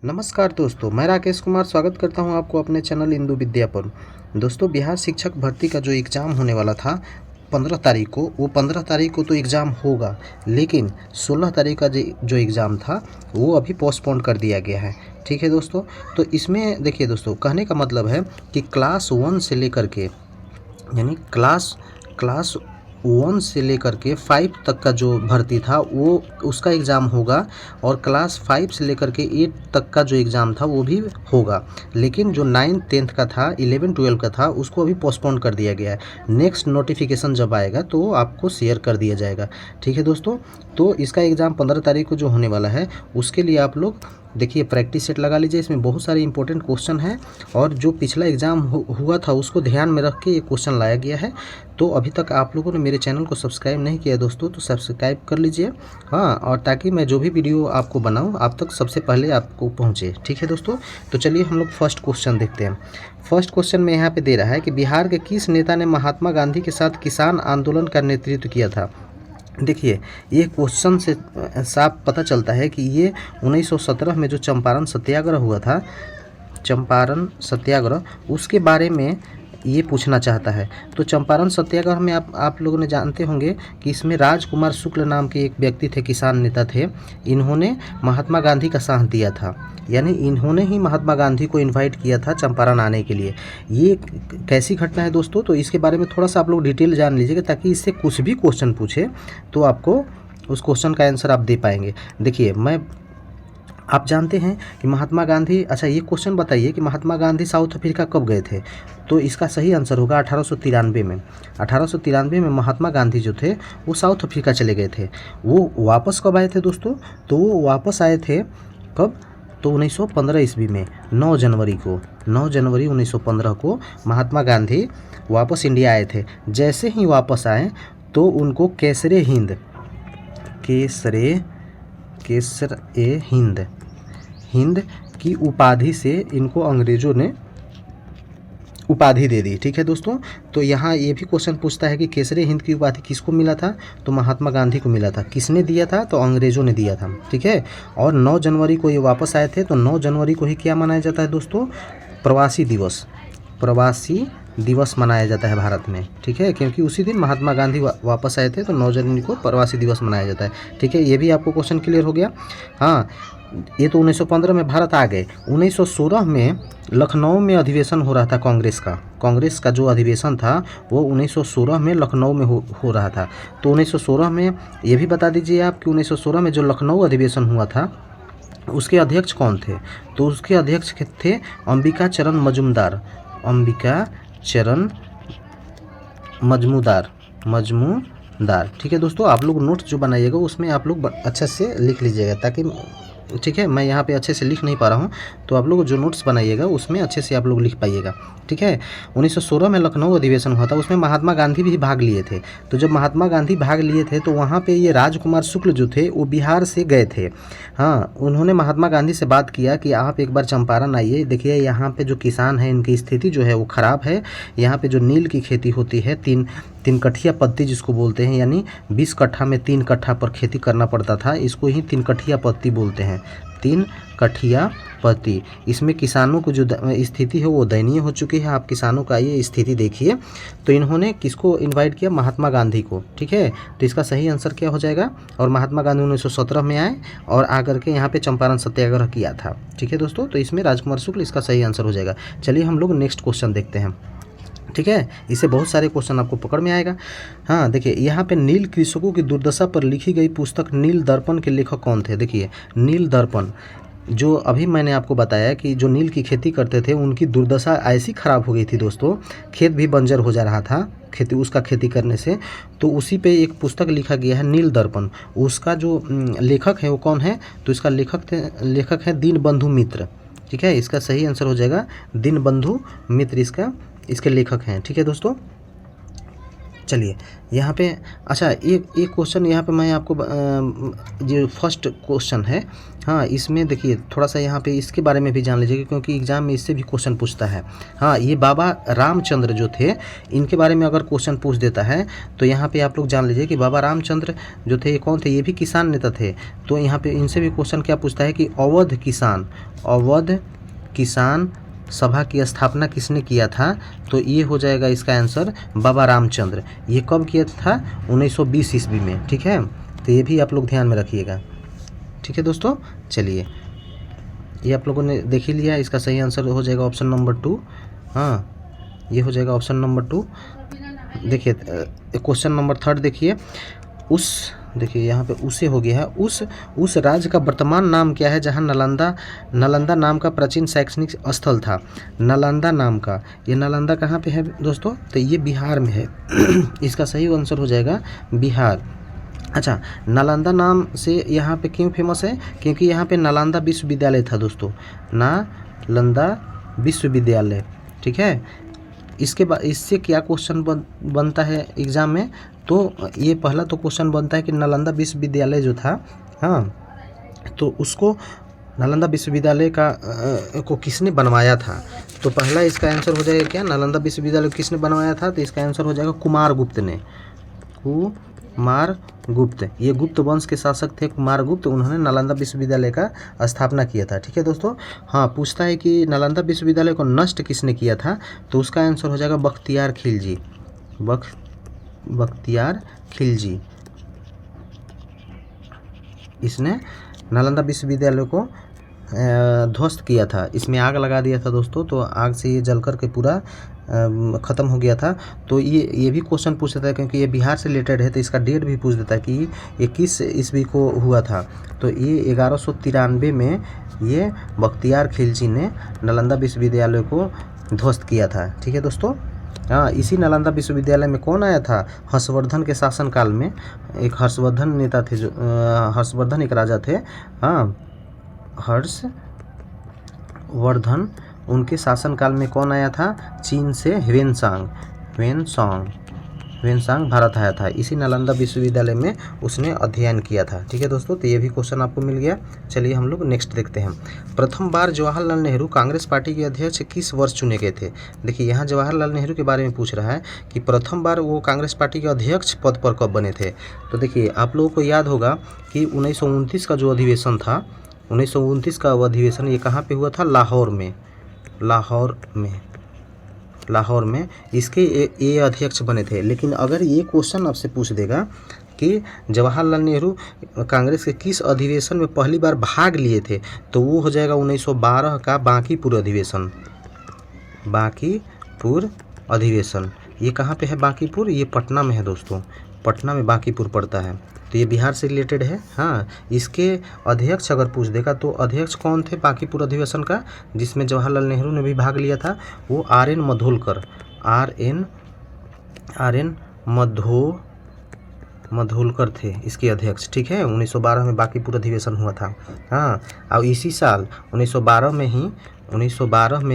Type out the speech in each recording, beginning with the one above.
नमस्कार दोस्तों, मैं राकेश कुमार स्वागत करता हूं आपको अपने चैनल इंदु विद्या पर। दोस्तों, बिहार शिक्षक भर्ती का जो एग्ज़ाम होने वाला था 15 तारीख को, वो 15 तारीख को तो एग्ज़ाम होगा, लेकिन 16 तारीख का जो एग्ज़ाम था वो अभी पोस्टपोन कर दिया गया है। ठीक है दोस्तों, तो इसमें देखिए दोस्तों, कहने का मतलब है कि क्लास 1 से लेकर के यानी क्लास क्लास 1 से लेकर के 5 तक का जो भर्ती था वो उसका एग्ज़ाम होगा, और क्लास 5 से लेकर के 8 तक का जो एग्ज़ाम था वो भी होगा। लेकिन जो 9th 10th का था, 11 12 का था, उसको अभी पोस्टपोन कर दिया गया है। नेक्स्ट नोटिफिकेशन जब आएगा तो आपको शेयर कर दिया जाएगा। ठीक है दोस्तों, तो इसका एग्ज़ाम 15 तारीख को जो होने वाला है उसके लिए आप लोग देखिए प्रैक्टिस सेट लगा लीजिए। इसमें बहुत सारे इंपॉर्टेंट क्वेश्चन हैं, और जो पिछला एग्ज़ाम हुआ था उसको ध्यान में रख के ये क्वेश्चन लाया गया है। तो अभी तक आप लोगों ने मेरे चैनल को सब्सक्राइब नहीं किया दोस्तों, तो सब्सक्राइब कर लीजिए। हाँ, और ताकि मैं जो भी वीडियो आपको बनाऊँ आप तक सबसे पहले आपको पहुँचे। ठीक है दोस्तों, तो चलिए हम लोग फर्स्ट क्वेश्चन देखते हैं। फर्स्ट क्वेश्चन में यहाँ पे दे रहा है कि बिहार के किस नेता ने महात्मा गांधी के साथ किसान आंदोलन का नेतृत्व किया था। देखिए, ये क्वेश्चन से साफ पता चलता है कि ये 1917 में जो चंपारण सत्याग्रह हुआ था, चंपारण सत्याग्रह, उसके बारे में ये पूछना चाहता है। तो चंपारण सत्याग्रह में आप लोगों ने जानते होंगे कि इसमें राजकुमार शुक्ल नाम के एक व्यक्ति थे, किसान नेता थे। इन्होंने महात्मा गांधी का साथ दिया था, यानी इन्होंने ही महात्मा गांधी को इनवाइट किया था चंपारण आने के लिए। ये कैसी घटना है दोस्तों, तो इसके बारे में थोड़ा सा आप लोग डिटेल जान लीजिएगा, ताकि इससे कुछ भी क्वेश्चन पूछे तो आपको उस क्वेश्चन का आंसर आप दे पाएंगे। देखिए, आप जानते हैं कि महात्मा गांधी, अच्छा ये क्वेश्चन बताइए कि महात्मा गांधी साउथ अफ्रीका कब गए थे। तो इसका सही आंसर होगा 1893 में। 1893 में महात्मा गांधी जो थे वो साउथ अफ्रीका चले गए थे। वो वापस कब आए थे दोस्तों, तो वो वापस आए थे कब, तो 1915 ईस्वी में 9 जनवरी को, 9 जनवरी 1915 को महात्मा गांधी वापस इंडिया आए थे। जैसे ही वापस आए तो उनको केसरे हिंद की उपाधि से इनको अंग्रेज़ों ने उपाधि दे दी। ठीक है दोस्तों, तो यहाँ ये भी क्वेश्चन पूछता है कि केसरे हिंद की उपाधि किसको मिला था, तो महात्मा गांधी को मिला था। किसने दिया था, तो अंग्रेज़ों ने दिया था। ठीक है, और 9 जनवरी को ये वापस आए थे, तो 9 जनवरी को ही क्या मनाया जाता है दोस्तों, प्रवासी दिवस मनाया जाता है भारत में। ठीक है, क्योंकि उसी दिन महात्मा गांधी वापस आए थे, तो 9 जनवरी को प्रवासी दिवस मनाया जाता है। ठीक है, ये भी आपको क्वेश्चन क्लियर हो गया। हाँ, ये तो 1915 में भारत आ गए। 1916 में लखनऊ में अधिवेशन हो रहा था कांग्रेस का जो अधिवेशन था वो 1916 में लखनऊ में हो रहा था। तो 1916 में ये भी बता दीजिए आप कि 1916 में जो लखनऊ अधिवेशन हुआ था उसके अध्यक्ष कौन थे, तो उसके अध्यक्ष थे अंबिका चरण मजमूदार। ठीक है दोस्तों, आप लोग नोट्स जो बनाइएगा उसमें आप लोग अच्छे से लिख लीजिएगा, ताकि, ठीक है, मैं यहाँ पे अच्छे से लिख नहीं पा रहा हूँ, तो आप लोग जो नोट्स बनाइएगा उसमें अच्छे से आप लोग लिख पाइएगा। ठीक है, 1916 में लखनऊ अधिवेशन हुआ था, उसमें महात्मा गांधी भी भाग लिए थे। तो जब महात्मा गांधी भाग लिए थे तो वहाँ पे ये राजकुमार शुक्ल जो थे वो बिहार से गए थे। हाँ, उन्होंने महात्मा गांधी से बात किया कि आप एक बार चंपारण आइए, देखिए यहाँ पे जो किसान हैं इनकी स्थिति जो है वो ख़राब है। यहाँ पे जो नील की खेती होती है, तीन कठिया पत्ती जिसको बोलते हैं, यानी 20 कट्ठा में 3 कट्ठा पर खेती करना पड़ता था, इसको ही 3 कठिया पत्ती बोलते हैं, 3 कठिया पत्ती। इसमें किसानों को जो स्थिति है वो दयनीय हो चुकी है। आप किसानों का ये स्थिति देखिए। तो इन्होंने किसको इनवाइट किया, महात्मा गांधी को। ठीक है, तो इसका सही आंसर क्या हो जाएगा, और महात्मा गांधी 1917 में आए और आकर के यहाँ पे चंपारण सत्याग्रह किया था। ठीक है दोस्तों, तो इसमें राजकुमार शुक्ल इसका सही आंसर हो जाएगा। चलिए हम लोग नेक्स्ट क्वेश्चन देखते हैं। ठीक है, इससे बहुत सारे क्वेश्चन आपको पकड़ में आएगा। हाँ, देखिए यहाँ पे नील कृषकों की दुर्दशा पर लिखी गई पुस्तक नील दर्पण के लेखक कौन थे। देखिए, नील दर्पण, जो अभी मैंने आपको बताया कि जो नील की खेती करते थे उनकी दुर्दशा ऐसी ख़राब हो गई थी दोस्तों, खेत भी बंजर हो जा रहा था खेती करने से। तो उसी पे एक पुस्तक लिखा गया है नील दर्पण। उसका जो लेखक है वो कौन है, तो इसका लेखक है दीनबंधु मित्र। ठीक है, इसका सही आंसर हो जाएगा दीनबंधु मित्र, इसके लेखक हैं। ठीक है दोस्तों, चलिए यहाँ पे अच्छा एक एक क्वेश्चन यहाँ पे मैं आपको जो फर्स्ट क्वेश्चन है, हाँ इसमें देखिए थोड़ा सा यहाँ पे इसके बारे में भी जान लीजिएगा क्योंकि एग्जाम में इससे भी क्वेश्चन पूछता है। हाँ, ये बाबा रामचंद्र जो थे इनके बारे में अगर क्वेश्चन पूछ देता है तो यहाँ पे आप लोग जान लीजिए कि बाबा रामचंद्र जो थे ये कौन थे, ये भी किसान नेता थे। तो यहाँ पे इनसे भी क्वेश्चन क्या पूछता है कि अवध किसान सभा की स्थापना किसने किया था, तो ये हो जाएगा इसका आंसर बाबा रामचंद्र। ये कब किया था? 1920 ईस्वी में। ठीक है, तो ये भी आप लोग ध्यान में रखिएगा। ठीक है दोस्तों, चलिए ये आप लोगों ने देख ही लिया, इसका सही आंसर हो जाएगा ऑप्शन नंबर 2। हाँ, ये हो जाएगा ऑप्शन नंबर 2। देखिए क्वेश्चन नंबर 3 देखिए, देखिए यहाँ पे उसे हो गया है। उस राज्य का वर्तमान नाम क्या है जहाँ नालंदा नाम का प्राचीन शैक्षणिक स्थल था? नालंदा नाम का, ये नालंदा कहाँ पे है दोस्तों? तो ये बिहार में है। इसका सही आंसर हो जाएगा बिहार। अच्छा, नालंदा नाम से यहाँ पे क्यों फेमस है? क्योंकि यहाँ पे नालंदा विश्वविद्यालय था दोस्तों, नालंदा विश्वविद्यालय। ठीक है, इसके बाद इससे क्या क्वेश्चन बनता है एग्ज़ाम में? तो ये पहला तो क्वेश्चन बनता है कि नालंदा विश्वविद्यालय जो था, हाँ, तो उसको नालंदा विश्वविद्यालय को किसने बनवाया था? तो पहला इसका आंसर हो जाएगा क्या? नालंदा विश्वविद्यालय को किसने बनवाया था? तो इसका आंसर हो जाएगा कुमारगुप्त ने। कुमारगुप्त, ये गुप्त वंश के शासक थे कुमारगुप्त, उन्होंने नालंदा विश्वविद्यालय का स्थापना किया था। ठीक है दोस्तों, हाँ पूछता है कि नालंदा विश्वविद्यालय को नष्ट किसने किया था? तो उसका आंसर हो जाएगा बख्तियार खिलजी। बख्तियार खिलजी, इसने नालंदा विश्वविद्यालय को ध्वस्त किया था, इसमें आग लगा दिया था दोस्तों। तो आग से ये जल कर के पूरा ख़त्म हो गया था। तो ये भी क्वेश्चन पूछ देता है क्योंकि ये बिहार से रिलेटेड है, तो इसका डेट भी पूछ देता है कि ये किस ईस्वी को हुआ था। तो ये 1193 में ये बख्तियार खिलजी ने नालंदा विश्वविद्यालय को ध्वस्त किया था। ठीक है दोस्तों, हाँ इसी नालंदा विश्वविद्यालय में कौन आया था? हर्षवर्धन के शासनकाल में एक हर्षवर्धन नेता थे, जो हर्षवर्धन एक राजा थे, हाँ हर्षवर्धन, उनके शासनकाल में कौन आया था? चीन से ह्वेनसांग भारत आया था। इसी नालंदा विश्वविद्यालय में उसने अध्ययन किया था। ठीक है दोस्तों, तो ये भी क्वेश्चन आपको मिल गया। चलिए हम लोग नेक्स्ट देखते हैं। प्रथम बार जवाहरलाल नेहरू कांग्रेस पार्टी के अध्यक्ष किस वर्ष चुने गए थे? देखिए यहाँ जवाहरलाल नेहरू के बारे में पूछ रहा है कि प्रथम बार वो कांग्रेस पार्टी के अध्यक्ष पद पर कब बने थे। तो देखिए आप लोगों को याद होगा कि 1929 का जो अधिवेशन था, 1929 का अधिवेशन ये कहाँ पे हुआ था? लाहौर में इसके ये अध्यक्ष बने थे। लेकिन अगर ये क्वेश्चन आपसे पूछ देगा कि जवाहरलाल नेहरू कांग्रेस के किस अधिवेशन में पहली बार भाग लिए थे, तो वो हो जाएगा 1912 का बांकीपुर अधिवेशन। ये कहाँ पे है बांकीपुर? ये पटना में है दोस्तों, पटना में बांकीपुर पड़ता है। तो ये बिहार से रिलेटेड है। हाँ, इसके अध्यक्ष अगर पूछ देगा तो अध्यक्ष कौन थे बांकीपुर अधिवेशन का, जिसमें जवाहरलाल नेहरू ने भी भाग लिया था? वो आर.एन. मधोलकर थे इसके अध्यक्ष। ठीक है, 1912 में बांकीपुर अधिवेशन हुआ था। हाँ, और इसी साल 1912 में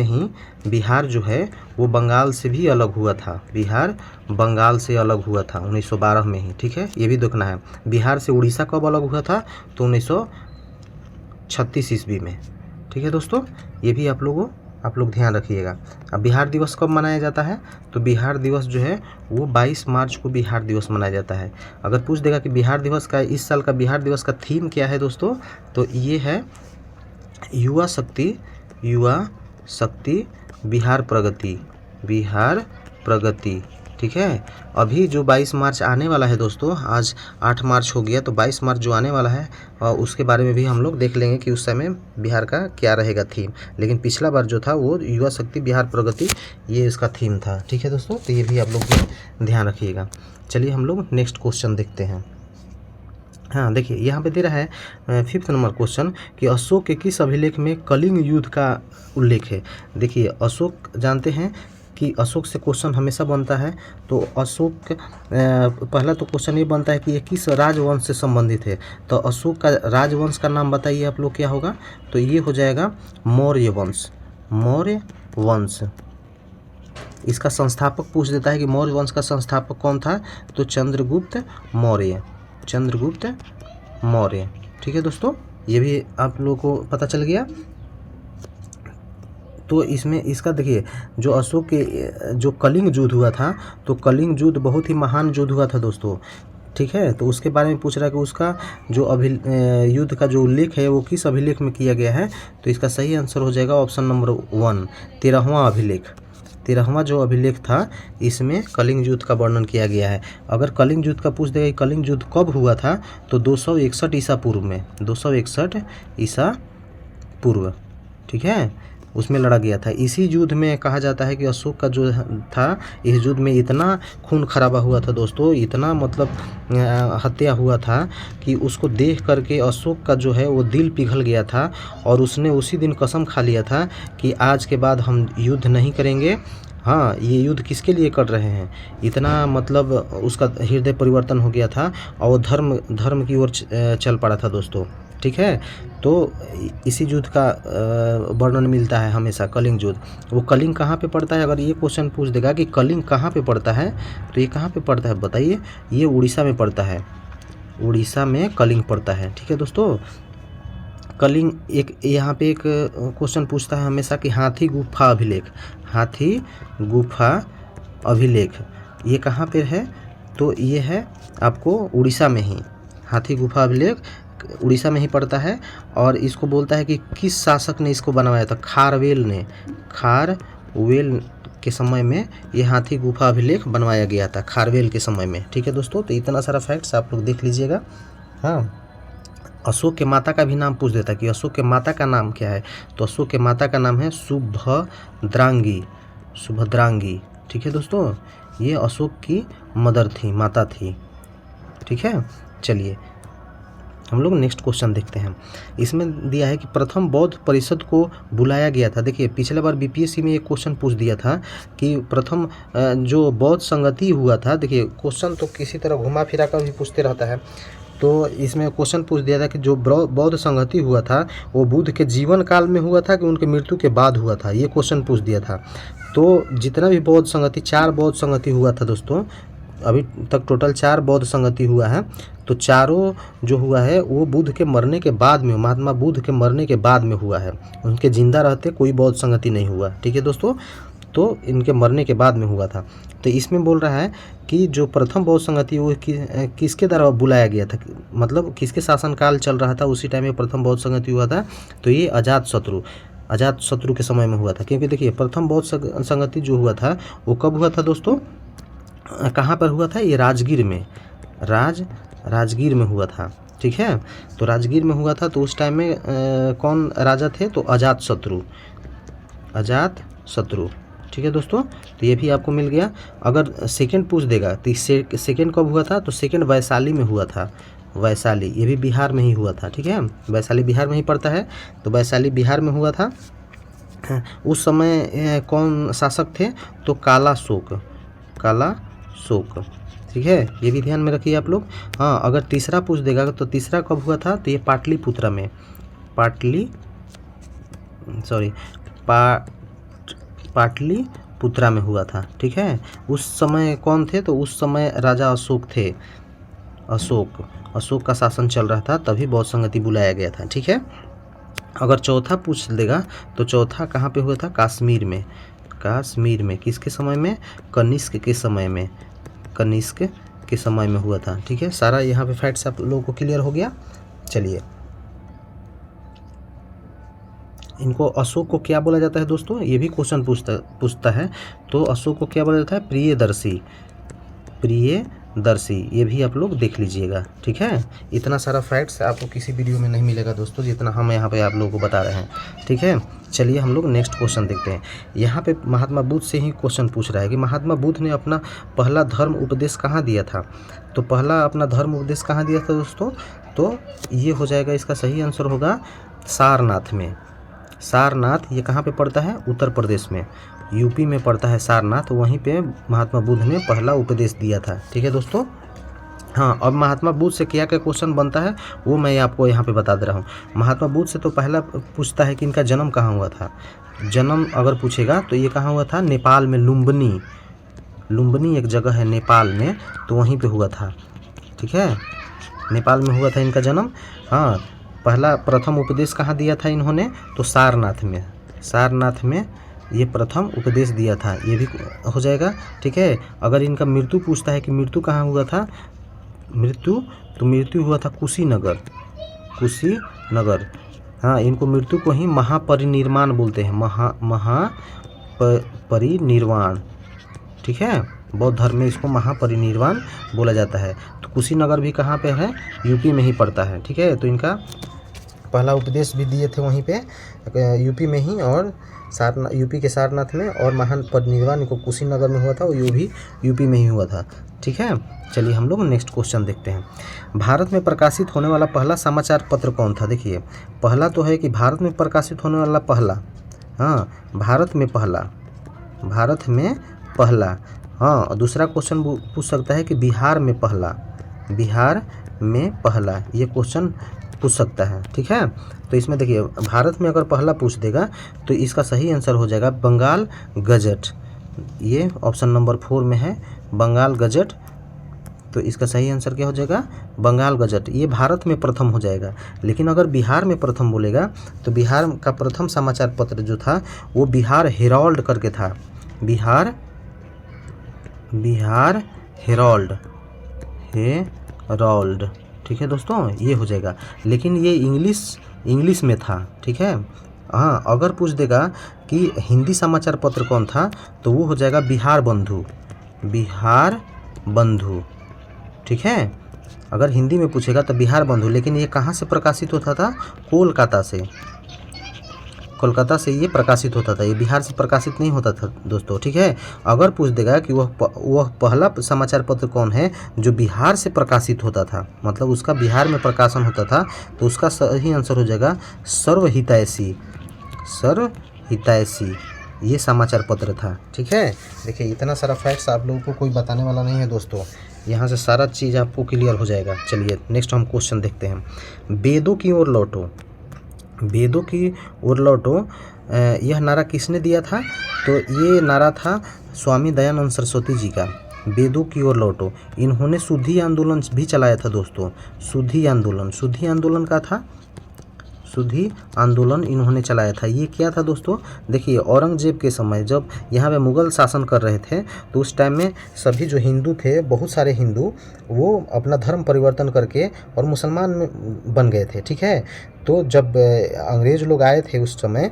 ही बिहार जो है वो बंगाल से भी अलग हुआ था। बिहार बंगाल से अलग हुआ था 1912 में ही। ठीक है, ये भी देखना है। बिहार से उड़ीसा कब अलग हुआ था? तो 1936 ईस्वी में। ठीक है दोस्तों, ये भी आप लोग ध्यान रखिएगा। अब बिहार दिवस कब मनाया जाता है? तो बिहार दिवस जो है वो 22 मार्च को बिहार दिवस मनाया जाता है। अगर पूछ देगा कि बिहार दिवस का इस साल का बिहार दिवस का थीम क्या है दोस्तों, तो ये है युवा शक्ति बिहार प्रगति। ठीक है, अभी जो 22 मार्च आने वाला है दोस्तों, आज 8 मार्च हो गया, तो 22 मार्च जो आने वाला है उसके बारे में भी हम लोग देख लेंगे कि उस समय बिहार का क्या रहेगा थीम। लेकिन पिछला बार जो था वो युवा शक्ति बिहार प्रगति, ये इसका थीम था। ठीक है दोस्तों, तो ये भी आप लोग ध्यान रखिएगा। चलिए हम लोग नेक्स्ट क्वेश्चन देखते हैं। हाँ देखिए यहाँ पे दे रहा है 5th नंबर क्वेश्चन कि अशोक के किस अभिलेख में कलिंग युद्ध का उल्लेख है। देखिए अशोक जानते हैं कि अशोक से क्वेश्चन हमेशा बनता है। तो अशोक पहला तो क्वेश्चन ये बनता है कि ये किस राजवंश से संबंधित है। तो अशोक का राजवंश का नाम बताइए आप लोग क्या होगा? तो ये हो जाएगा मौर्य वंश। इसका संस्थापक पूछ देता है कि मौर्य वंश का संस्थापक कौन था, तो चंद्रगुप्त मौर्य, चंद्रगुप्त मौर्य। ठीक है दोस्तों, ये भी आप लोगों को पता चल गया। तो इसमें इसका देखिए, जो अशोक के जो कलिंग युद्ध हुआ था, तो कलिंग युद्ध बहुत ही महान युद्ध हुआ था दोस्तों। ठीक है, तो उसके बारे में पूछ रहा है कि उसका जो युद्ध का जो उल्लेख है वो किस अभिलेख में किया गया है, तो इसका सही आंसर हो जाएगा ऑप्शन नंबर 1, 13वां अभिलेख। 13वां जो अभिलेख था, इसमें कलिंग युद्ध का वर्णन किया गया है। अगर कलिंग युद्ध का पूछ देगा कि कलिंग युद्ध कब हुआ था, तो 261 ईसा पूर्व में, 261 ईसा पूर्व। ठीक है, उसमें लड़ा गया था। इसी युद्ध में कहा जाता है कि अशोक का जो था, इस युद्ध में इतना खून खराबा हुआ था दोस्तों, इतना मतलब हत्या हुआ था कि उसको देख करके अशोक का जो है वो दिल पिघल गया था, और उसने उसी दिन कसम खा लिया था कि आज के बाद हम युद्ध नहीं करेंगे। हाँ, ये युद्ध किसके लिए कर रहे हैं, इतना मतलब उसका हृदय परिवर्तन हो गया था, और वो धर्म की ओर चल पड़ा था दोस्तों। ठीक है, तो इसी युद्ध का वर्णन मिलता है हमेशा, कलिंग युद्ध। वो कलिंग कहाँ पे पड़ता है, अगर ये क्वेश्चन पूछ देगा कि कलिंग कहाँ पे पड़ता है, तो ये कहाँ पे पड़ता है बताइए, ये उड़ीसा में पड़ता है, उड़ीसा में कलिंग पड़ता है। ठीक है दोस्तों, कलिंग एक यहाँ पे एक क्वेश्चन पूछता है हमेशा कि हाथी गुफा अभिलेख, हाथी गुफा अभिलेख ये कहाँ पे है, तो ये है आपको उड़ीसा में ही, हाथी गुफा अभिलेख उड़ीसा में ही पड़ता है। और इसको बोलता है कि किस शासक ने इसको बनवाया था, खारवेल ने, खारवेल के समय में ये हाथी गुफा अभिलेख बनवाया गया था, खारवेल के समय में। ठीक है दोस्तों, तो इतना सारा फैक्ट्स आप लोग देख लीजिएगा। हाँ, अशोक के माता का भी नाम पूछ देता है कि अशोक के माता का नाम क्या है, तो अशोक के माता का नाम है सुभद्रांगी, सुभद्रांगी। ठीक है दोस्तों, ये अशोक की मदर थी, माता थी। ठीक है, चलिए हम लोग नेक्स्ट क्वेश्चन देखते हैं। इसमें दिया है कि प्रथम बौद्ध परिषद को बुलाया गया था। देखिए, पिछले बार बीपीएससी में एक क्वेश्चन पूछ दिया था कि प्रथम जो बौद्ध संगति हुआ था। देखिए, क्वेश्चन तो किसी तरह घुमा फिरा कर भी पूछते रहता है, तो इसमें क्वेश्चन पूछ दिया था कि जो बौद्ध संगति हुआ था वो बुद्ध के जीवन काल में हुआ था कि उनके मृत्यु के बाद हुआ था, ये क्वेश्चन पूछ दिया था। तो जितना भी बौद्ध संगति, 4 बौद्ध संगति हुआ था दोस्तों, अभी तक टोटल 4 बौद्ध संगति हुआ है। तो चारों जो हुआ है वो बुद्ध के मरने के बाद में, महात्मा बुद्ध के मरने के बाद में हुआ है, उनके जिंदा रहते कोई बौद्ध संगति नहीं हुआ। ठीक है दोस्तों, तो इनके मरने के बाद में हुआ था। तो इसमें बोल रहा है कि जो प्रथम बौद्ध संगति वो किसके द्वारा बुलाया गया था, मतलब किसके शासनकाल चल रहा था, उसी टाइम में प्रथम बौद्ध संगति हुआ था। तो ये अजातशत्रु के समय में हुआ था। क्योंकि देखिए, प्रथम बौद्ध संगति जो हुआ था वो कब हुआ था दोस्तों, कहाँ पर हुआ था, ये राजगीर में, राजगीर में हुआ था। ठीक है, तो राजगीर में हुआ था। तो उस टाइम में कौन राजा थे, तो अजातशत्रु। ठीक है दोस्तों, तो ये भी आपको मिल गया। अगर सेकंड पूछ देगा तो सेकंड कब हुआ था, तो सेकंड वैशाली में हुआ था, वैशाली, ये भी बिहार में ही हुआ था। ठीक है, वैशाली बिहार में ही पड़ता है, तो वैशाली बिहार में हुआ था। उस समय कौन शासक थे, तो काला शोक। ठीक है, ये भी ध्यान में रखिए आप लोग। हाँ, अगर तीसरा पूछ देगा तो तीसरा कब हुआ था, तो ये पाटलिपुत्रा में, पाटलिपुत्रा में हुआ था। ठीक है, उस समय कौन थे, तो उस समय राजा अशोक थे, अशोक का शासन चल रहा था, तभी बौद्ध संगति बुलाया गया था। ठीक है, अगर चौथा पूछ देगा तो चौथा कहाँ पे हुआ था, कश्मीर में, किसके समय में, कनिष्क के समय में हुआ था। ठीक है, सारा यहाँ पे फैक्ट्स आप लोगों को क्लियर हो गया। चलिए, इनको अशोक को क्या बोला जाता है दोस्तों, ये भी क्वेश्चन पूछता है। तो अशोक को क्या बोला जाता है, प्रियदर्शी, ये भी आप लोग देख लीजिएगा। ठीक है, इतना सारा फैक्ट्स आपको किसी वीडियो में नहीं मिलेगा दोस्तों, जितना हम यहाँ पे आप लोगों को बता रहे हैं। ठीक है, चलिए हम लोग नेक्स्ट क्वेश्चन देखते हैं। यहाँ पे महात्मा बुद्ध से ही क्वेश्चन पूछ रहा है कि महात्मा बुद्ध ने अपना पहला धर्म उपदेश कहाँ दिया था। तो पहला अपना धर्म उपदेश कहाँ दिया था दोस्तों, तो ये हो जाएगा, इसका सही आंसर होगा सारनाथ में। सारनाथ ये कहाँ पे पड़ता है, उत्तर प्रदेश में, यूपी में पड़ता है सारनाथ, वहीं पे महात्मा बुद्ध ने पहला उपदेश दिया था। ठीक है दोस्तों, हाँ, अब महात्मा बुद्ध से क्या क्या क्वेश्चन बनता है वो मैं आपको यहाँ पे बता दे रहा हूँ। महात्मा बुद्ध से तो पहला पूछता है कि इनका जन्म कहाँ हुआ था। जन्म अगर पूछेगा तो ये कहाँ हुआ था, नेपाल में लुम्बिनी। लुम्बिनी एक जगह है नेपाल में, तो वहीं पे हुआ था। ठीक है, नेपाल में हुआ था इनका जन्म। हाँ, पहला प्रथम उपदेश कहाँ दिया था इन्होंने, तो सारनाथ में। सारनाथ में ये प्रथम उपदेश दिया था, ये भी हो जाएगा। ठीक है, अगर इनका मृत्यु पूछता है कि मृत्यु कहाँ हुआ था, मृत्यु तो मृत्यु हुआ था कुशीनगर। कुशीनगर, हाँ, इनको मृत्यु को ही महापरिनिर्वाण बोलते हैं, परिनिर्वाण। ठीक है, बौद्ध धर्म में इसको महापरिनिर्वाण बोला जाता है। तो कुशीनगर भी कहाँ पे है, यूपी में ही पड़ता है। ठीक है, तो इनका पहला उपदेश भी दिए थे वहीं पे यूपी में ही, और यूपी के सारनाथ में, और महान परिनिर्वाण इनको कुशीनगर में हुआ था, और ये भी यूपी में ही हुआ था। ठीक है, चलिए हम लोग नेक्स्ट क्वेश्चन देखते हैं। भारत में प्रकाशित होने वाला पहला समाचार पत्र कौन था। देखिए, पहला तो है कि भारत में प्रकाशित होने वाला पहला, हाँ, भारत में पहला। हाँ, और दूसरा क्वेश्चन पूछ सकता है कि बिहार में पहला, ये क्वेश्चन पूछ सकता है। ठीक है, तो इसमें देखिए, भारत में अगर पहला पूछ देगा तो इसका सही आंसर हो जाएगा बंगाल गजट। ये ऑप्शन नंबर 4 में है, बंगाल गजट। तो इसका सही आंसर क्या हो जाएगा, बंगाल गजट। ये भारत में प्रथम हो जाएगा। लेकिन अगर बिहार में प्रथम बोलेगा तो बिहार का प्रथम समाचार पत्र जो था वो बिहार हेराल्ड करके था। बिहार हेराल्ड। ठीक है दोस्तों, ये हो जाएगा। लेकिन ये इंग्लिश में था। ठीक है, हाँ, अगर पूछ देगा कि हिंदी समाचार पत्र कौन था तो वो हो जाएगा बिहार बंधु। ठीक है, अगर हिंदी में पूछेगा तो बिहार बंधु। लेकिन ये कहाँ से प्रकाशित होता था, कोलकाता से ये प्रकाशित होता था, ये बिहार से प्रकाशित नहीं होता था दोस्तों। ठीक है, अगर पूछ देगा कि वह पहला समाचार पत्र कौन है जो बिहार से प्रकाशित होता था, मतलब उसका बिहार में प्रकाशन होता था, तो उसका सही आंसर हो जाएगा सर्वहितैषी। ये समाचार पत्र था। ठीक है, देखिए इतना सारा फैक्ट्स आप लोगों को कोई बताने वाला नहीं है दोस्तों, यहाँ से सारा चीज़ आपको क्लियर हो जाएगा। चलिए नेक्स्ट हम क्वेश्चन देखते हैं। वेदों की ओर लौटो, यह नारा किसने दिया था, तो ये नारा था स्वामी दयानंद सरस्वती जी का। वेदों की ओर लौटो, इन्होंने शुद्धि आंदोलन भी चलाया था दोस्तों। शुद्धि आंदोलन का था, शुद्धि आंदोलन इन्होंने चलाया था। ये क्या था दोस्तों, देखिए औरंगजेब के समय जब यहाँ पे मुग़ल शासन कर रहे थे तो उस टाइम में सभी जो हिंदू थे, बहुत सारे हिंदू, वो अपना धर्म परिवर्तन करके और मुसलमान में बन गए थे। ठीक है, तो जब अंग्रेज़ लोग आए थे उस समय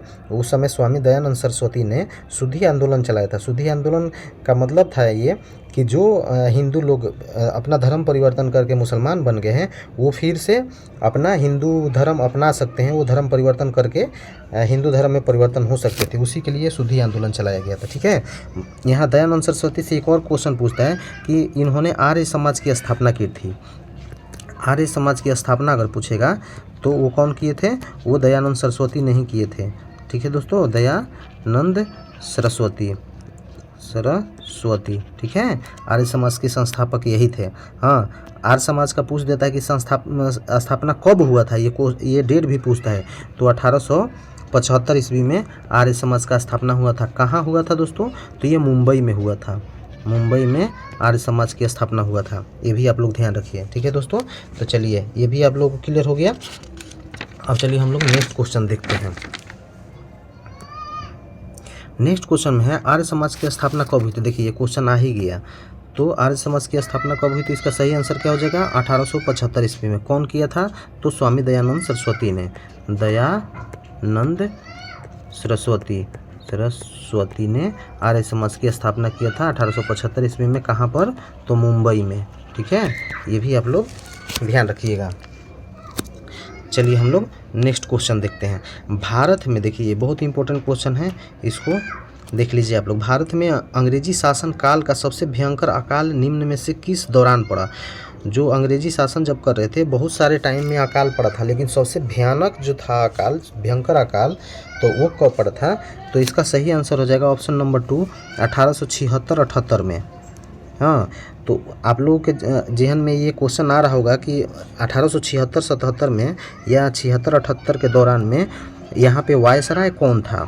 स्वामी दयानंद सरस्वती ने शुद्धि आंदोलन चलाया था। शुद्धि आंदोलन का मतलब था ये कि जो हिंदू लोग अपना धर्म परिवर्तन करके मुसलमान बन गए हैं, वो फिर से अपना हिंदू धर्म अपना सकते हैं, वो धर्म परिवर्तन करके हिंदू धर्म में परिवर्तन हो सकते थे। उसी के लिए शुद्धि आंदोलन चलाया गया था। ठीक है, यहाँ दयानंद सरस्वती से एक और क्वेश्चन पूछता है कि इन्होंने आर्य समाज की स्थापना की थी। आर्य समाज की स्थापना अगर पूछेगा तो वो कौन किए थे, वो दयानंद सरस्वती नहीं किए थे। ठीक है दोस्तों, दयानंद सरस्वती। ठीक है, आर्य समाज के संस्थापक यही थे। हाँ, आर्य समाज का पूछ देता है कि स्थापना कब हुआ था, ये डेट भी पूछता है। तो 1875 ईस्वी में आर्य समाज का स्थापना हुआ था। कहाँ हुआ था दोस्तों, तो ये मुंबई में हुआ था। मुंबई में आर्य समाज की स्थापना हुआ था, ये भी आप लोग ध्यान रखिए। ठीक है दोस्तों, तो चलिए ये भी आप लोग को क्लियर हो गया। अब चलिए हम लोग नेक्स्ट क्वेश्चन देखते हैं। नेक्स्ट क्वेश्चन में है आर्य समाज की स्थापना कब हुई थी। देखिए ये क्वेश्चन आ ही गया, तो आर्य समाज की स्थापना कब हुई थी, इसका सही आंसर क्या हो जाएगा, 1875 ईस्वी में। कौन किया था, तो स्वामी दयानंद सरस्वती ने। दयानंद सरस्वती ने आर्य समाज की स्थापना किया था 1875 ईस्वी में। कहाँ पर, तो मुंबई में। ठीक है, ये भी आप लोग ध्यान रखिएगा। चलिए हम लोग नेक्स्ट क्वेश्चन देखते हैं। भारत में, देखिए ये बहुत इंपॉर्टेंट क्वेश्चन है, इसको देख लीजिए आप लोग। भारत में अंग्रेजी शासन काल का सबसे भयंकर अकाल निम्न में से किस दौरान पड़ा। जो अंग्रेजी शासन जब कर रहे थे, बहुत सारे टाइम में अकाल पड़ा था, लेकिन सबसे भयानक जो था अकाल, भयंकर अकाल, तो वो कब पड़ा था, तो इसका सही आंसर हो जाएगा ऑप्शन नंबर 2, 1876-78 में। हाँ, तो आप लोगों के ज़हन में ये क्वेश्चन आ रहा होगा कि 1876-77 में या 76-78 के दौरान में यहाँ पे वायसराय कौन था।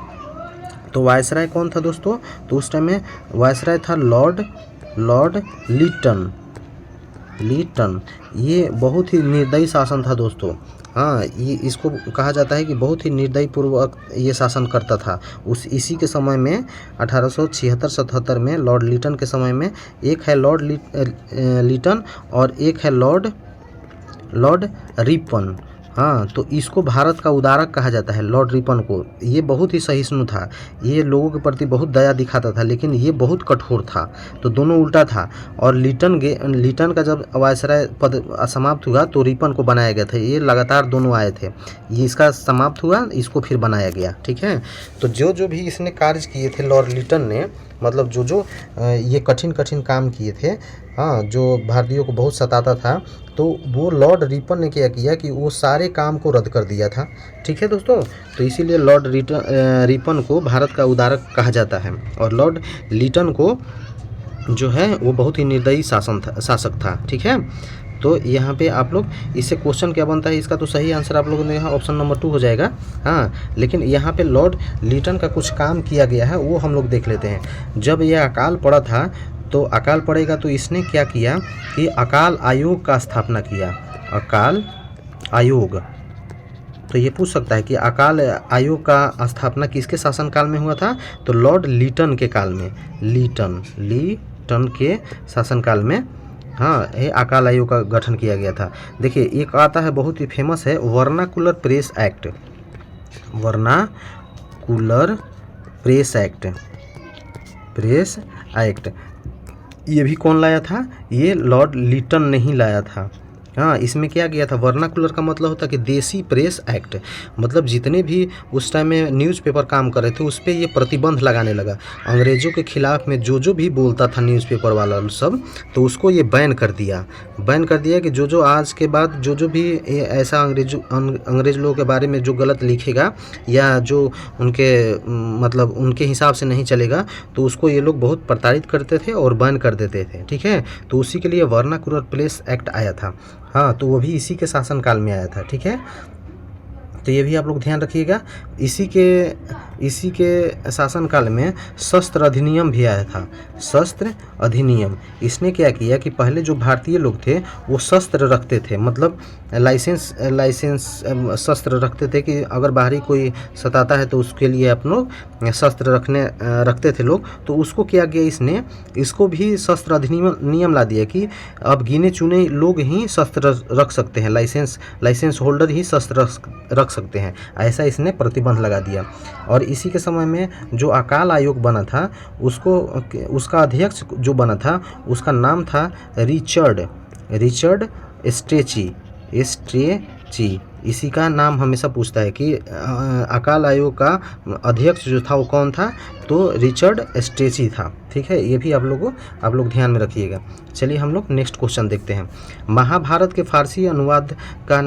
तो वायसराय कौन था दोस्तों, तो उस टाइम में वायसराय था लॉर्ड लीटन। ये बहुत ही निर्दयी शासन था दोस्तों। हाँ, ये इसको कहा जाता है कि बहुत ही निर्दयी पूर्वक ये शासन करता था। इसी के समय में 1876-77 में लॉर्ड लीटन के समय में एक है लॉर्ड लीटन और एक है लॉर्ड रिपन। हाँ, तो इसको भारत का उदारक कहा जाता है, लॉर्ड रिपन को। ये बहुत ही सहिष्णु था, ये लोगों के प्रति बहुत दया दिखाता था, लेकिन ये बहुत कठोर था। तो दोनों उल्टा था। और लीटन का जब वायसराय पद समाप्त हुआ तो रिपन को बनाया गया था। ये लगातार दोनों आए थे, ये इसका समाप्त हुआ, इसको फिर बनाया गया। ठीक है, तो जो भी इसने कार्य किए थे लॉर्ड लीटन ने, मतलब जो ये कठिन काम किए थे, हाँ, जो भारतीयों को बहुत सताता था, तो वो लॉर्ड रिपन ने क्या किया कि वो सारे काम को रद्द कर दिया था। ठीक है दोस्तों, तो इसीलिए लॉर्ड रिपन को भारत का उदारक कहा जाता है और लॉर्ड लीटन को जो है वो बहुत ही निर्दयी शासक था। ठीक है, तो यहाँ पे आप लोग इससे क्वेश्चन क्या बनता है, इसका तो सही आंसर आप लोगों ने यहाँ ऑप्शन नंबर 2 हो जाएगा। हाँ, लेकिन यहाँ पे लॉर्ड लीटन का कुछ काम किया गया है, वो हम लोग देख लेते हैं। जब यह अकाल पड़ा था, तो अकाल पड़ेगा तो इसने क्या किया कि अकाल आयोग का स्थापना किया। अकाल आयोग, तो ये पूछ सकता है कि अकाल आयोग का स्थापना किसके शासनकाल में हुआ था, तो लॉर्ड लीटन के काल में, लीटन के शासनकाल में, हाँ, ये अकाल आयोग का गठन किया गया था। देखिए, एक आता है बहुत ही फेमस है वर्नाकुलर प्रेस एक्ट। ये भी कौन लाया था, ये लॉर्ड लीटन ने ही लाया था। हाँ, इसमें क्या किया था, वर्नाकुलर का मतलब होता है कि देसी प्रेस एक्ट, मतलब जितने भी उस टाइम में न्यूज़पेपर काम कर रहे थे उस पर ये प्रतिबंध लगाने लगा। अंग्रेज़ों के खिलाफ में जो भी बोलता था न्यूज़पेपर वाला सब, तो उसको ये बैन कर दिया कि जो आज के बाद जो भी ऐसा अंग्रेज़ लोगों के बारे में जो गलत लिखेगा या जो उनके मतलब उनके हिसाब से नहीं चलेगा, तो उसको ये लोग बहुत प्रताड़ित करते थे और बैन कर देते थे। ठीक है, तो उसी के लिए वर्नाकुलर प्रेस एक्ट आया था। हाँ, तो वो भी इसी के शासनकाल में आया था। ठीक है, तो ये भी आप लोग ध्यान रखिएगा। इसी के शासनकाल में शस्त्र अधिनियम भी आया था। शस्त्र अधिनियम, इसने क्या किया कि पहले जो भारतीय लोग थे वो शस्त्र रखते थे, मतलब लाइसेंस शस्त्र रखते थे कि अगर बाहरी कोई सताता है तो उसके लिए आप लोग शस्त्र रखते थे लोग। तो उसको क्या किया, इसको भी शस्त्र अधिनियम ला दिया कि अब गिने चुने लोग ही शस्त्र रख सकते हैं, लाइसेंस होल्डर ही शस्त्र रख सकते हैं, ऐसा इसने प्रतिबंध लगा दिया। और इसी के समय में जो अकाल आयोग बना था, उसका अध्यक्ष जो बना था उसका नाम था रिचर्ड स्ट्रेची। इसी का नाम हमेशा पूछता है कि अकाल आयोग का अध्यक्ष जो था वो कौन था, तो रिचर्ड स्ट्रेची था। ठीक है, ये भी आप लोग ध्यान में रखिएगा। चलिए हम लोग नेक्स्ट क्वेश्चन देखते हैं। महाभारत के फारसी अनुवाद का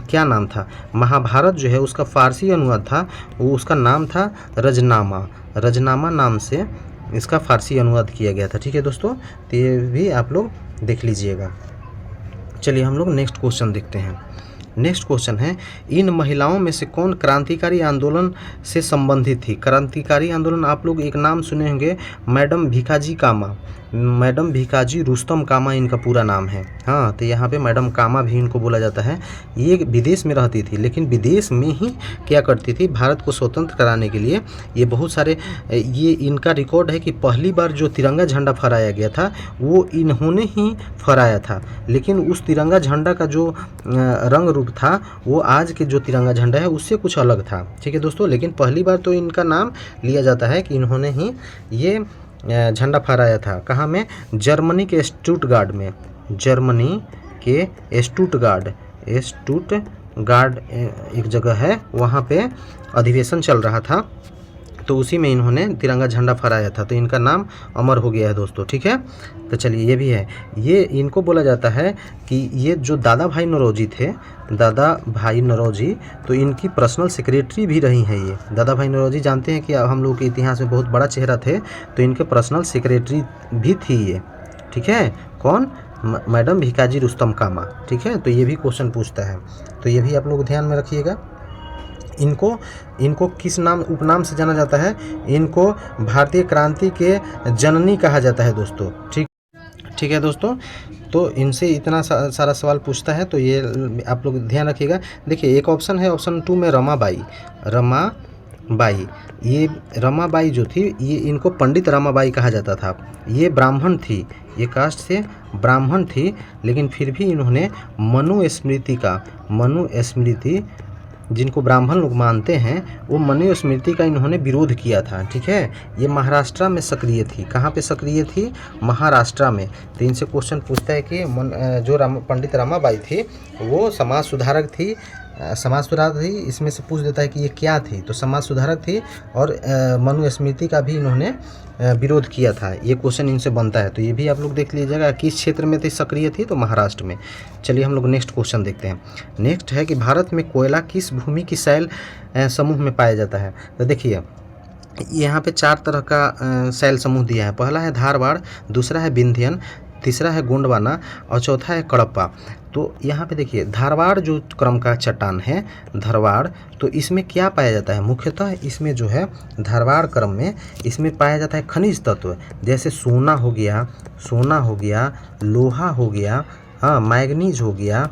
क्या नाम था। महाभारत जो है उसका फारसी अनुवाद था, वो उसका नाम था रजनामा नाम से इसका फारसी अनुवाद किया गया था। ठीक है दोस्तों, तो ये भी आप लोग देख लीजिएगा। चलिए हम लोग नेक्स्ट क्वेश्चन देखते हैं। नेक्स्ट क्वेश्चन है, इन महिलाओं में से कौन क्रांतिकारी आंदोलन से संबंधित थी। क्रांतिकारी आंदोलन आप लोग एक नाम सुने होंगे, मैडम भिकाजी रुस्तम कामा इनका पूरा नाम है। हाँ, तो यहाँ पे मैडम कामा भी इनको बोला जाता है। ये विदेश में रहती थी, लेकिन विदेश में ही क्या करती थी, भारत को स्वतंत्र कराने के लिए ये बहुत सारे, ये इनका रिकॉर्ड है कि पहली बार जो तिरंगा झंडा फहराया गया था वो इन्होंने ही फहराया था। लेकिन उस तिरंगा झंडा का जो रंग रूप था वो आज के जो तिरंगा झंडा है उससे कुछ अलग था। ठीक है दोस्तों, लेकिन पहली बार तो इनका नाम लिया जाता है कि इन्होंने ही ये झंडा फहराया था। कहाँ में, जर्मनी के स्टुटगार्ड एक जगह है, वहाँ पे अधिवेशन चल रहा था, तो उसी में इन्होंने तिरंगा झंडा फहराया था। तो इनका नाम अमर हो गया है दोस्तों। ठीक है, तो चलिए ये भी है। ये इनको बोला जाता है कि ये जो दादा भाई नौरोजी तो इनकी पर्सनल सेक्रेटरी भी रही हैं। ये दादा भाई नौरोजी जानते हैं कि हम लोग के इतिहास में बहुत बड़ा चेहरा थे, तो इनके पर्सनल सेक्रेटरी भी थी ये। ठीक है, कौन? मैडम भीकाजी रुस्तम कामा। ठीक है, तो ये भी क्वेश्चन पूछता है, तो ये भी आप लोग ध्यान में रखिएगा। इनको किस नाम उपनाम से जाना जाता है? इनको भारतीय क्रांति के जननी कहा जाता है दोस्तों। ठीक है दोस्तों, तो इनसे इतना सारा सवाल पूछता है, तो ये आप लोग ध्यान रखिएगा। देखिए एक ऑप्शन है, ऑप्शन 2 में रमाबाई। ये रमाबाई जो थी, ये इनको पंडित रमाबाई कहा जाता था। ये ब्राह्मण थी, ये कास्ट से ब्राह्मण थी, लेकिन फिर भी इन्होंने मनुस्मृति जिनको ब्राह्मण लोग मानते हैं, वो मनुस्मृति का इन्होंने विरोध किया था। ठीक है, ये महाराष्ट्र में सक्रिय थी। कहाँ पे सक्रिय थी? महाराष्ट्र में। तो इनसे क्वेश्चन पूछता है कि जो पंडित रमाबाई थी वो समाज सुधारक थी। इसमें से पूछ देता है कि ये क्या थी, तो समाज सुधारक थी और मनुस्मृति का भी इन्होंने विरोध किया था। ये क्वेश्चन इनसे बनता है, तो ये भी आप लोग देख लीजिएगा किस क्षेत्र में थी सक्रिय थी, तो महाराष्ट्र में। चलिए हम लोग नेक्स्ट क्वेश्चन देखते हैं। नेक्स्ट है कि भारत में कोयला किस भूमि की शैल समूह में पाया जाता है? तो देखिए यहाँ पे 4 तरह का शैल समूह दिया है। पहला है धारवाड़, दूसरा है विंध्यन, तीसरा है गोंडवाना और चौथा है कडप्पा। तो यहाँ पे देखिए धारवाड़ जो क्रम का चट्टान है, धारवाड़, तो इसमें क्या पाया जाता है? मुख्यतः इसमें जो है धारवाड़ क्रम में इसमें पाया जाता है खनिज तत्व, जैसे सोना हो गया, लोहा हो गया, हाँ, मैग्नीज हो गया,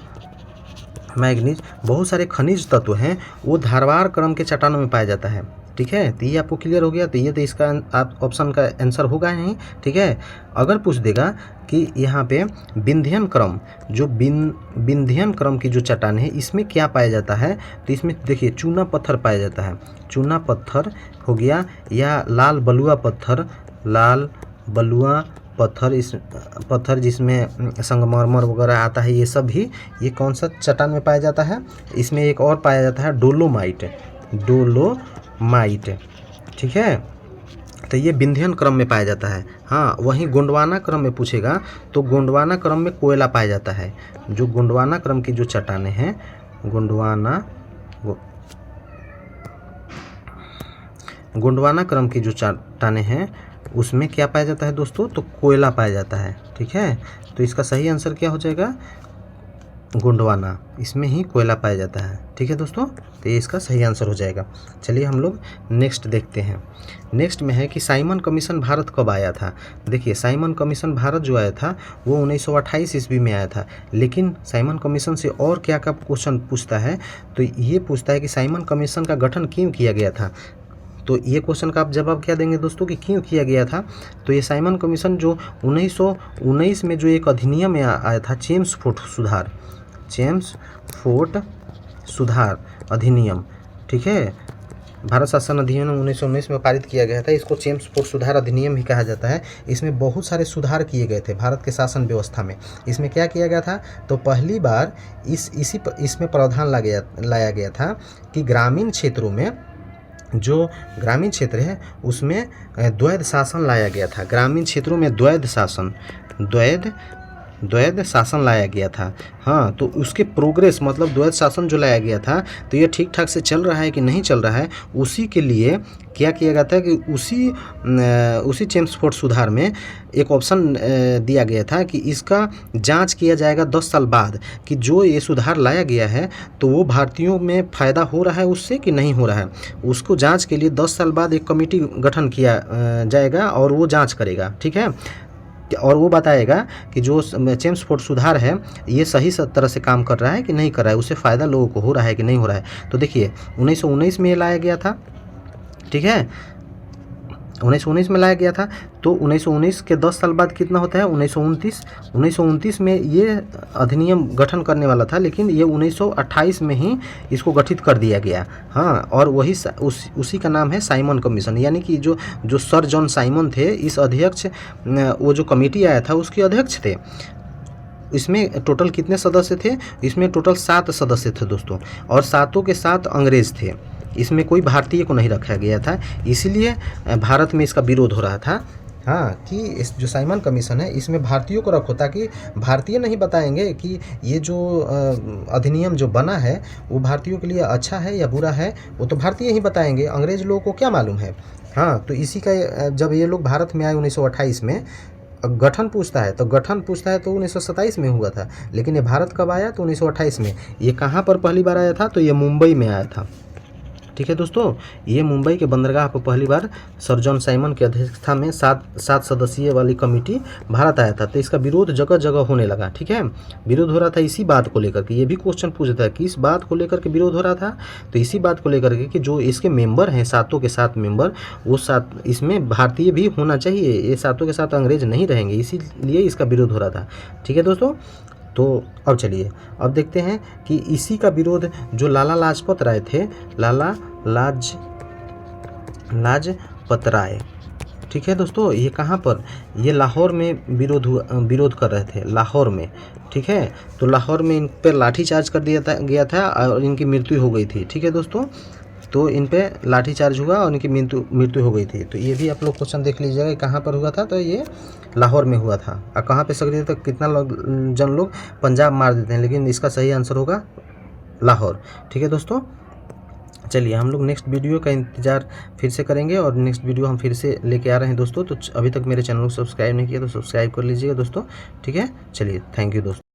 बहुत सारे खनिज तत्व हैं, वो धारवाड़ क्रम के चट्टानों में पाया जाता है। ठीक है, तो ये आपको क्लियर हो गया। तो ये तो इसका आप ऑप्शन का आंसर होगा नहीं। ठीक है, अगर पूछ देगा कि यहाँ पे विंध्यन क्रम की जो चट्टान है इसमें क्या पाया जाता है, तो इसमें देखिए चूना पत्थर पाया जाता है। चूना पत्थर हो गया या लाल बलुआ पत्थर, इस पत्थर जिसमें संगमरमर वगैरह आता है, ये सब भी ये कौन सा चट्टान में पाया जाता है? इसमें एक और पाया जाता है डोलोमाइट। ठीक है, तो ये विंध्यन क्रम में पाया जाता है। हाँ, वहीं गोंडवाना क्रम में पूछेगा तो गोंडवाना क्रम में कोयला पाया जाता है। जो गोंडवाना क्रम की जो चट्टानें हैं, गोंडवाना क्रम की जो चट्टानें हैं उसमें क्या पाया जाता है दोस्तों? तो कोयला पाया जाता है। ठीक है, तो इसका सही आंसर क्या हो जाएगा? गोंडवाना, इसमें ही कोयला पाया जाता है। ठीक है दोस्तों, तो ये इसका सही आंसर हो जाएगा। चलिए हम लोग नेक्स्ट देखते हैं। नेक्स्ट में है कि साइमन कमीशन भारत कब आया था? देखिए साइमन कमीशन भारत जो आया था वो 1928 ईस्वी में आया था। लेकिन साइमन कमीशन से और क्या क्या क्वेश्चन पूछता है, तो ये पूछता है कि साइमन कमीशन का गठन क्यों किया गया था। तो ये क्वेश्चन का आप जवाब क्या देंगे दोस्तों कि क्यों किया गया था? तो ये साइमन कमीशन जो 1919 में जो एक अधिनियम आया था, चेम्सफोर्ड सुधार अधिनियम। ठीक है, भारत शासन अधिनियम 1919 में पारित किया गया था। इसको चेम्सफोर्ड सुधार अधिनियम भी कहा जाता है। इसमें बहुत सारे सुधार किए गए थे भारत के शासन व्यवस्था में। इसमें क्या किया गया था? तो पहली बार इसमें प्रावधान लाया गया था कि ग्रामीण क्षेत्रों में, जो ग्रामीण क्षेत्र है उसमें द्वैध शासन लाया गया था। ग्रामीण क्षेत्रों में द्वैध शासन लाया गया था। हाँ, तो उसके प्रोग्रेस मतलब द्वैध शासन जो लाया गया था, तो ये ठीक ठाक से चल रहा है कि नहीं चल रहा है, उसी के लिए क्या किया गया था कि उसी चेम्सफोर्ड सुधार में एक ऑप्शन दिया गया था कि इसका जांच किया जाएगा 10 साल बाद कि जो ये सुधार लाया गया है तो वो भारतीयों में फ़ायदा हो रहा है उससे कि नहीं हो रहा है। उसको जांच के लिए 10 साल बाद एक कमेटी गठन किया जाएगा और वो जांच करेगा। ठीक है, और वो बताएगा कि जो चेम्सफोर्ड सुधार है ये सही तरह से काम कर रहा है कि नहीं कर रहा है, उससे फ़ायदा लोगों को हो रहा है कि नहीं हो रहा है। तो देखिए 1919 में ये लाया गया था। ठीक है, 1919 में लाया गया था। तो 1919 के 10 साल बाद कितना होता है? 1929 में ये अधिनियम गठन करने वाला था, लेकिन ये 1928 में ही इसको गठित कर दिया गया। हाँ, और वही उसी का नाम है साइमन कमीशन, यानी कि जो सर जॉन साइमन थे, इस अध्यक्ष, वो जो कमेटी आया था उसके अध्यक्ष थे। इसमें टोटल कितने सदस्य थे? इसमें टोटल 7 सदस्य थे दोस्तों, और 7 के 7 अंग्रेज़ थे। इसमें कोई भारतीय को नहीं रखा गया था, इसीलिए भारत में इसका विरोध हो रहा था। हाँ, कि इस जो साइमन कमीशन है इसमें भारतीयों को रखो, ताकि भारतीय नहीं बताएंगे कि ये जो अधिनियम जो बना है वो भारतीयों के लिए अच्छा है या बुरा है, वो तो भारतीय ही बताएंगे, अंग्रेज़ लोगों को क्या मालूम है। हाँ, तो इसी का जब ये लोग भारत में आए 1928 में, गठन पूछता है तो 1927 में हुआ था, लेकिन ये भारत कब आया तो 1928 में। ये कहाँ पर पहली बार आया था तो ये मुंबई में आया था। ठीक है दोस्तों, ये मुंबई के बंदरगाह पर पहली बार सर जॉन साइमन की अध्यक्षता में सात सदस्यीय वाली कमेटी भारत आया था। तो इसका विरोध जगह जगह होने लगा। ठीक है, विरोध हो रहा था इसी बात को लेकर के। ये भी क्वेश्चन पूछता है कि इस बात को लेकर के विरोध हो रहा था, तो इसी बात को लेकर के कि जो इसके मेंबर हैं, सातों के सात मेंबर, वो सात इसमें भारतीय भी होना चाहिए, ये सातों के साथ अंग्रेज नहीं रहेंगे, इसीलिए इसका विरोध हो रहा था। ठीक है दोस्तों, तो अब चलिए अब देखते हैं कि इसी का विरोध जो लाला लाजपत राय थे, लाला लाजपत राय, ठीक है दोस्तों, ये कहाँ पर, ये लाहौर में विरोध कर रहे थे, लाहौर में। ठीक है, तो लाहौर में इन पर लाठीचार्ज कर दिया गया था और इनकी मृत्यु हो गई थी। ठीक है दोस्तों, तो इन पे लाठीचार्ज हुआ और इनकी मृत्यु हो गई थी। तो ये भी आप लोग क्वेश्चन देख लीजिएगा कहाँ पर हुआ था, तो ये लाहौर में हुआ था। और कहाँ पे सक्रिय था, कितना जन लोग पंजाब मार देते हैं, लेकिन इसका सही आंसर होगा लाहौर। ठीक है दोस्तों, चलिए हम लोग नेक्स्ट वीडियो का इंतज़ार फिर से करेंगे और नेक्स्ट वीडियो हम फिर से लेके आ रहे हैं दोस्तों। तो अभी तक मेरे चैनल को सब्सक्राइब नहीं किया तो सब्सक्राइब कर लीजिएगा दोस्तों। ठीक है, चलिए, थैंक यू दोस्तों।